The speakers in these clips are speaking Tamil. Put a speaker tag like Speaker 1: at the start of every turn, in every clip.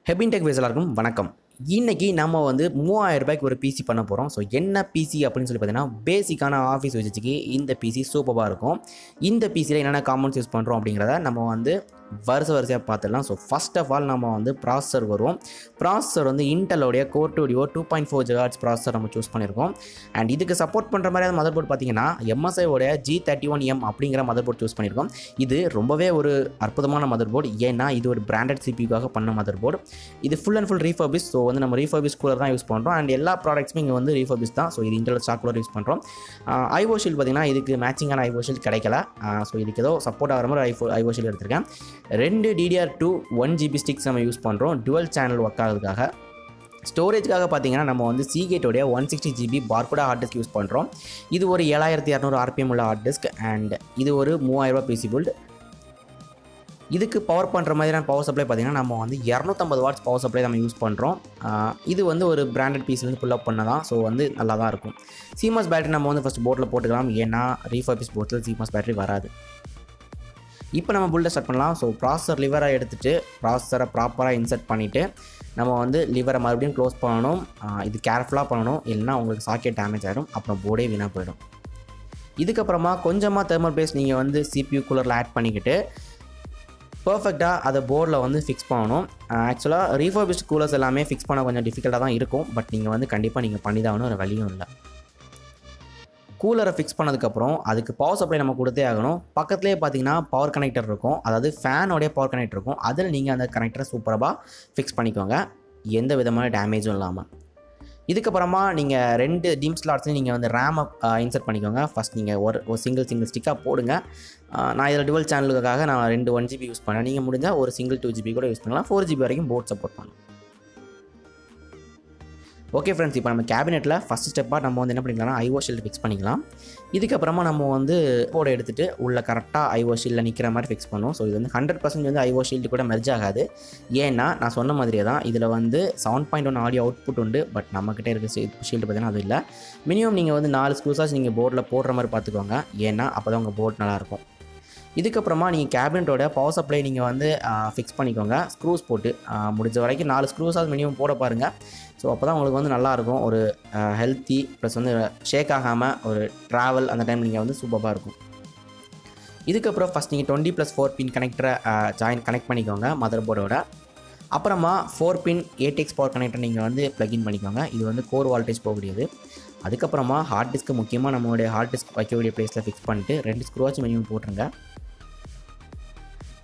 Speaker 1: ஹெபின் டெக் பேஸ் எல்லாருக்கும் வணக்கம். இன்னைக்கு நம்ம வந்து 3000 ரூபாய்க்கு ஒரு பிசி பண்ண போகிறோம். ஸோ என்ன பிசி அப்படின்னு சொல்லி பார்த்தீங்கன்னா, பேசிக்கான ஆஃபீஸ் யூசேஜுக்கு இந்த பிசி சூப்பராக இருக்கும். இந்த பிசியில் என்னென்ன காம்பனன்ட்ஸ் யூஸ் பண்ணுறோம் அப்படிங்கிறத நம்ம வந்து வரிசையாக பார்த்துடலாம். ஸோ ஃபர்ஸ்ட் ஆஃப் ஆல் நம்ம வந்து ப்ராசஸர் வருவோம். ப்ராசஸர் வந்து இன்டெலோடைய கோர் டூடியோ 2.4 GHz ப்ராசஸர் நம்ம சூஸ் பண்ணியிருக்கோம். அண்ட் இதுக்கு சப்போர்ட் பண்ணுற மாதிரியான மதர் போர்டு பார்த்தீங்கன்னா MSI G31M அப்படிங்கிற மதர் போர்டு சூஸ் பண்ணியிருக்கோம். இது ரொம்பவே ஒரு அற்புதமான மதர் போர்டு. ஏன்னா இது ஒரு பிராண்டட் சிபியூக்காக பண்ண மதர் போர்டு. இது full and full refurbish. So வந்து நம்ம ரீஃபர்பிஷ் கூலர் தான் யூஸ் பண்ணுறோம். அண்ட் எல்லா ப்ராடக்ட்ஸுமே இங்கே வந்து ரீஃபர்பிஷ் தான். ஸோ இது இன்டெல் ஸ்டாக் கூலர் யூஸ் பண்ணுறோம். ஐஓ ஷீல்டு பார்த்தீங்கன்னா இதுக்கு மேட்சிங்கான ஐஓ ஷீல்டு கிடைக்கல. ஸோ இதுக்கு ஏதோ சப்போர்ட் ஆகிற மாதிரி ஐஓ ஷீல்டு எடுத்திருக்கேன். 2 DDR2 1GB ஸ்டிக்ஸ் நம்ம யூஸ் பண்ணுறோம் டுவல் சேனல் ஒர்க் ஆகிறதுக்காக. ஸ்டோரேஜ்க்காக பார்த்தீங்கன்னா நம்ம வந்து சீகேட்டோடைய 160GB பார்கோடா ஹார்ட் டிஸ்க் யூஸ் பண்ணுறோம். இது ஒரு 7200 RPM உள்ள ஹார்ட் டிஸ்க். அண்ட் இது ஒரு 3000 ரூபாய் பிசி பில்ட். இதுக்கு பவர் பண்ணுற மாதிரியான பவர் சப்ளை பார்த்திங்கன்னா நம்ம வந்து 250 வாட்ஸ் பவர் சப்ளை நம்ம யூஸ் பண்ணுறோம். இது வந்து ஒரு பிராண்டட் பீஸ்லேருந்து ஃபுல் அப் பண்ணதான். ஸோ வந்து நல்லா தான் இருக்கும். சிமாஸ் பேட்டரி நம்ம வந்து ஃபஸ்ட் போர்ட்டில் போட்டுக்கலாம். ஏன்னா ரீஃபர்பிஷ் போர்ட்டில் சிமாஸ் பேட்டரி வராது. இப்போ நம்ம புல்டை ஸ்டார்ட் பண்ணலாம். ஸோ ப்ராசஸர் லிவரை எடுத்துகிட்டு ப்ராசஸரை ப்ராப்பராக இன்சர்ட் பண்ணிவிட்டு நம்ம வந்து லிவரை மறுபடியும் க்ளோஸ் பண்ணணும். இது கேர்ஃபுல்லாக பண்ணணும், இல்லைனா உங்களுக்கு சாக்கெட் டேமேஜ் ஆகிடும், அப்புறம் போர்டே வீணாக போயிடும். இதுக்கப்புறமா கொஞ்சமாக தெர்மல் பேஸ்ட் நீங்கள் வந்து CPU கூலரில் ஆட் பண்ணிக்கிட்டு பர்ஃபெக்டாக அதை போர்டில் வந்து ஃபிக்ஸ் பண்ணணும். ஆக்சுவலாக ரீஃபர்பிஷ்ட் கூலர்ஸ் எல்லாமே ஃபிக்ஸ் பண்ண கொஞ்சம் டிஃபிகல்ட்டாக தான் இருக்கும். பட் நீங்கள் வந்து கண்டிப்பாக நீங்கள் பண்ணி தான் ஆகணும், ஒரு வழியும் இல்லை. கூலரை ஃபிக்ஸ் பண்ணதுக்கப்புறம் அதுக்கு பவர் சப்ளை நம்ம கொடுத்தே ஆகணும். பக்கத்துலேயே பார்த்தீங்கன்னா பவர் கனெக்டர் இருக்கும், அதாவது ஃபேனோடைய பவர் கனெக்டர் இருக்கும். அதில் நீங்கள் அந்த கனெக்டரை சூப்பராக ஃபிக்ஸ் பண்ணிக்கோங்க, எந்த விதமான டேமேஜும் இல்லாமல். இதுக்கப்புறமா நீங்கள் 2 டிம் ஸ்லாட்ஸ்லையும் நீங்கள் வந்து ரேமை இன்சர்ட் பண்ணிக்கோங்க. ஃபஸ்ட் நீங்கள் ஒரு சிங்கிள் ஸ்டிக்காக போடுங்க. நான் இதில் டுவல் சேனலுக்காக நான் 2 1GB யூஸ் பண்ணேன். நீங்கள் முடிஞ்சால் ஒரு சிங்கிள் 2GB கூட யூஸ் பண்ணலாம். 4GB வரைக்கும் போர்ட் சப்போர்ட் பண்ணலாம். ஓகே ஃப்ரெண்ட்ஸ், இப்போ நம்ம கேபினெட்டில் ஃபஸ்ட் ஸ்டெப்பாக நம்ம வந்து என்ன பண்ணிக்கலாம்னா ஐஓ ஷீல்டு ஃபிக்ஸ் பண்ணிக்கலாம். இதுக்கப்புறமா நம்ம வந்து போர்டை எடுத்துகிட்டு உள்ள கரெக்டாக ஐஓ ஷீல்டில் நிற்கிற மாதிரி ஃபிக்ஸ் பண்ணுவோம். ஸோ இது வந்து 100% வந்து ஐஓ ஷீல்டு கூட மெர்ஜ் ஆகாது. ஏன்னா நான் சொன்ன மாதிரியே தான் இதில் வந்து 7.1 ஆடியோ அவுட்புட் உண்டு. பட் நம்மக்கிட்ட இருக்க ஷீல்டு பார்த்தீங்கன்னா அது இல்லை. மினிமம் நீங்கள் வந்து 4 ஸ்க்ரூஸாக நீங்கள் போர்டில் போடுற மாதிரி பார்த்துக்கோங்க. ஏன்னா அப்போ தான் உங்கள் போர்ட் நல்லாயிருக்கும். இதுக்கப்புறமா நீங்கள் கேபினட்டோட பவர் சப்ளை நீங்கள் வந்து ஃபிக்ஸ் பண்ணிக்கோங்க. ஸ்க்ரூஸ் போட்டு முடிஞ்ச வரைக்கும் 4 ஸ்க்ரூஸாக மினிமம் போட பாருங்கள். ஸோ அப்போ தான் உங்களுக்கு வந்து நல்லாயிருக்கும். ஒரு ஹெல்த்தி ப்ளஸ் வந்து ஷேக் ஆகாமல் ஒரு ட்ராவல் அந்த டைம் நீங்கள் வந்து சூப்பராக இருக்கும். இதுக்கப்புறம் ஃபஸ்ட் நீங்கள் 20+4 பின் கனெக்டரை கனெக்ட் பண்ணிக்கோங்க மதர் போர்டோட. அப்புறமா 4 பின் ATX பவர் கனெக்டர் நீங்கள் வந்து ப்ளக்இன் பண்ணிக்கோங்க. இது வந்து கோர் வால்டேஜ் போகக்கூடியது. அதுக்கப்புறமா ஹார்ட் டிஸ்க்கு முக்கியமாக நம்மளுடைய ஹார்ட் டிஸ்க் வைக்கக்கூடிய ப்ளேஸில் ஃபிக்ஸ் பண்ணிட்டு 2 ஸ்க்ரூவாச்சும் மினிமம் போட்டுருங்க.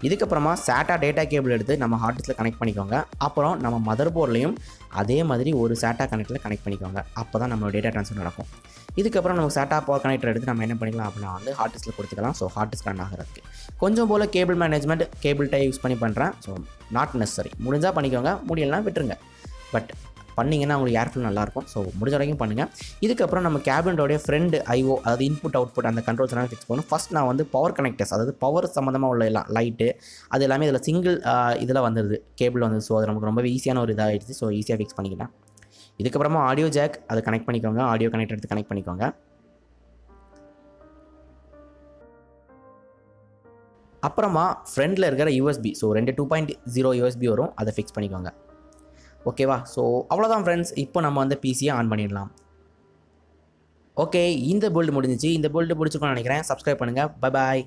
Speaker 1: இதுக்கப்புறமா SATA டேட்டா கேபிள் எடுத்து நம்ம ஹார்ட் டிஸ்கில் கனெக்ட் பண்ணிக்கோங்க. அப்புறம் நம்ம மதர் போர்ட்லையும் அதே மாதிரி ஒரு SATA கனெக்டில் கனெக்ட் பண்ணிக்கோங்க. அப்போ தான் நம்மளோட டேட்டா ட்ரான்ஸ்ஃபர் நடக்கும். இதுக்கப்புறம் நம்ம SATA பவர் கனெக்டர் எடுத்து நம்ம என்ன பண்ணிக்கலாம் அப்படின்னா வந்து ஹார்ட் டிஸ்கில் கொடுத்துக்கலாம். ஸோ ஹார்ட் டிஸ்க் ரன் ஆகிறதுக்கு கொஞ்சம் போல் cable management cable tie use பண்ணி பண்ணுறேன். So not necessary. முடிஞ்சால் பண்ணிக்கோங்க, முடியலாம் விட்டுருங்க. பட் பண்ணிங்கன்னா உங்களுக்கு ஏர்ஃபுல் நல்லாயிருக்கும். ஸோ முடிஞ்ச வரைக்கும் பண்ணுங்கள். இதுக்கப்புறம் நம்ம கேபினட்டோடைய ஃப்ரண்ட் ஐஓ, அதாவது இன்புட் அவுட்புட் அந்த கண்ட்ரோல்ஸ் எல்லாம் ஃபிக்ஸ் பண்ணணும். ஃபஸ்ட் நான் வந்து பவர் கனெக்டர்ஸ், அதாவது பவர் சம்மந்தமாக உள்ள எல்லாம் லைட்டு அது எல்லாமே இதில் சிங்கிள் இதில் வந்துடுது, கேபிள் வந்து. ஸோ அது நமக்கு ரொம்ப ஈஸியான ஒரு இதாகிடுச்சு. ஸோ ஈஸியாக ஃபிக்ஸ் பண்ணிக்கலாம். இதுக்கப்புறமா ஆடியோ ஜாக் அதை கனெக்ட் பண்ணிக்கோங்க. ஆடியோ கனெக்டர் எடுத்து கனெக்ட் பண்ணிக்கோங்க. அப்புறமா ஃப்ரண்டில் இருக்கிற USB, ஸோ 2 2.0 USB வரும், அதை ஃபிக்ஸ் பண்ணிக்கோங்க. ஓகேவா? ஸோ அவ்வளோதான் ஃப்ரெண்ட்ஸ். இப்போ நம்ம வந்து பிசியை ஆன் பண்ணிடலாம். ஓகே, இந்த பில்டு முடிஞ்சிச்சு. இந்த பில்டு பிடிச்சிருக்கோன்னு நினைக்கிறேன். சப்ஸ்கிரைப் பண்ணுங்கள். Bye bye.